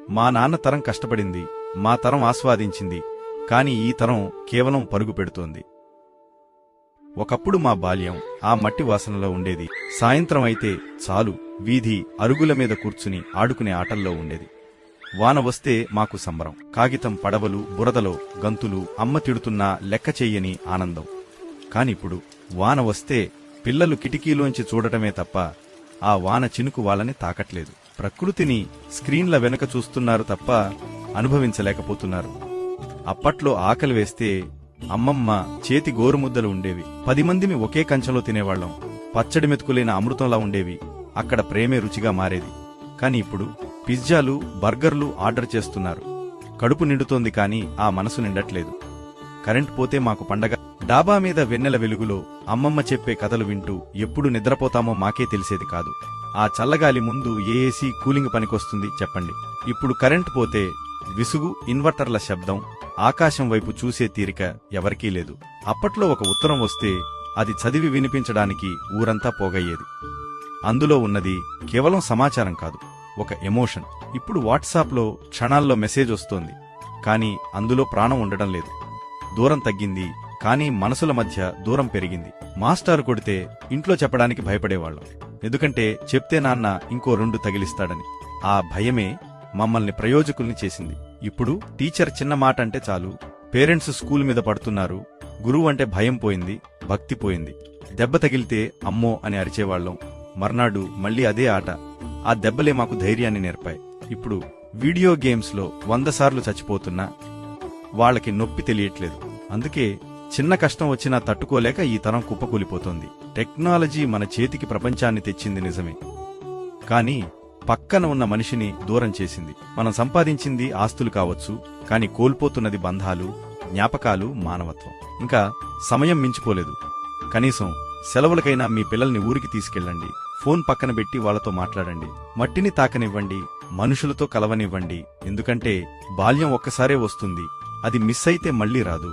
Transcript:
మా నాన్న తరం కష్టపడింది, మా తరం ఆస్వాదించింది, కాని ఈ తరం కేవలం పరుగు పెడుతోంది. ఒకప్పుడు మా బాల్యం ఆ మట్టి వాసనలో ఉండేది. సాయంత్రం అయితే చాలు వీధి అరుగుల మీద కూర్చుని ఆడుకునే ఆటల్లో ఉండేది. వాన వస్తే మాకు సంబరం. కాగితం పడవలు, బురదలో గంతులు, అమ్మ తిడుతున్నా లెక్క చెయ్యని ఆనందం. కానిప్పుడు వాన వస్తే పిల్లలు కిటికీలోంచి చూడటమే తప్ప ఆ వాన చినుకు వాళ్ళని తాకట్లేదు. ప్రకృతిని స్క్రీన్ల వెనుక చూస్తున్నారు తప్ప అనుభవించలేకపోతున్నారు. అప్పట్లో ఆకలి వేస్తే అమ్మమ్మ చేతి గోరుముద్దలు ఉండేవి. 10 మందిని ఒకే కంచంలో తినేవాళ్లం. పచ్చడి మెతుకులైన అమృతంలా ఉండేవి. అక్కడ ప్రేమే రుచిగా మారేది. కాని ఇప్పుడు పిజ్జాలు, బర్గర్లు ఆర్డర్ చేస్తున్నారు. కడుపు నిండుతోంది కాని ఆ మనసు నిండట్లేదు. కరెంట్ పోతే మాకు పండగ. డాబా మీద వెన్నెల వెలుగులో అమ్మమ్మ చెప్పే కథలు వింటూ ఎప్పుడు నిద్రపోతామో మాకే తెలిసేది కాదు. ఆ చల్లగాలి ముందు ఏ ఏసీ, కూలింగ్ పనికొస్తుంది చెప్పండి. ఇప్పుడు కరెంట్ పోతే విసుగు, ఇన్వర్టర్ల శబ్దం, ఆకాశం వైపు చూసే తీరిక ఎవరికీ లేదు. అప్పట్లో ఒక ఉత్తరం వస్తే అది చదివి వినిపించడానికి ఊరంతా పోగయ్యేది. అందులో ఉన్నది కేవలం సమాచారం కాదు, ఒక ఎమోషన్. ఇప్పుడు వాట్సాప్లో క్షణాల్లో మెసేజ్ వస్తోంది, కానీ అందులో ప్రాణం ఉండడం లేదు. దూరం తగ్గింది, కానీ మనసుల మధ్య దూరం పెరిగింది. మాస్టారు కొడితే ఇంట్లో చెప్పడానికి భయపడేవాళ్లం. ఎందుకంటే చెప్తే నాన్న ఇంకో 2 తగిలిస్తాడని. ఆ భయమే మమ్మల్ని ప్రయోజకుల్ని చేసింది. ఇప్పుడు టీచర్ చిన్న మాట అంటే చాలు పేరెంట్స్ స్కూల్ మీద పడుతున్నారు. గురువు అంటే భయం పోయింది, భక్తి పోయింది. దెబ్బ తగిలితే అమ్మో అని అరిచేవాళ్లం. మర్నాడు మళ్లీ అదే ఆట. ఆ దెబ్బలే మాకు ధైర్యాన్ని నేర్పాయి. ఇప్పుడు వీడియో గేమ్స్లో 100 సార్లు చచ్చిపోతున్నా వాళ్లకి నొప్పి తెలియట్లేదు. అందుకే చిన్న కష్టం వచ్చినా తట్టుకోలేక ఈ తరం కుప్పకూలిపోతోంది. టెక్నాలజీ మన చేతికి ప్రపంచాన్ని తెచ్చింది నిజమే, కాని పక్కన ఉన్న మనిషిని దూరం చేసింది. మనం సంపాదించింది ఆస్తులు కావచ్చు, కాని కోల్పోతున్నది బంధాలు, జ్ఞాపకాలు, మానవత్వం. ఇంకా సమయం మించిపోలేదు. కనీసం సెలవులకైనా మీ పిల్లల్ని ఊరికి తీసుకెళ్ళండి. ఫోన్ పక్కన పెట్టి వాళ్లతో మాట్లాడండి. మట్టిని తాకనివ్వండి, మనుషులతో కలవనివ్వండి. ఎందుకంటే బాల్యం ఒక్కసారే వస్తుంది, అది మిస్ అయితే మళ్లీ రాదు.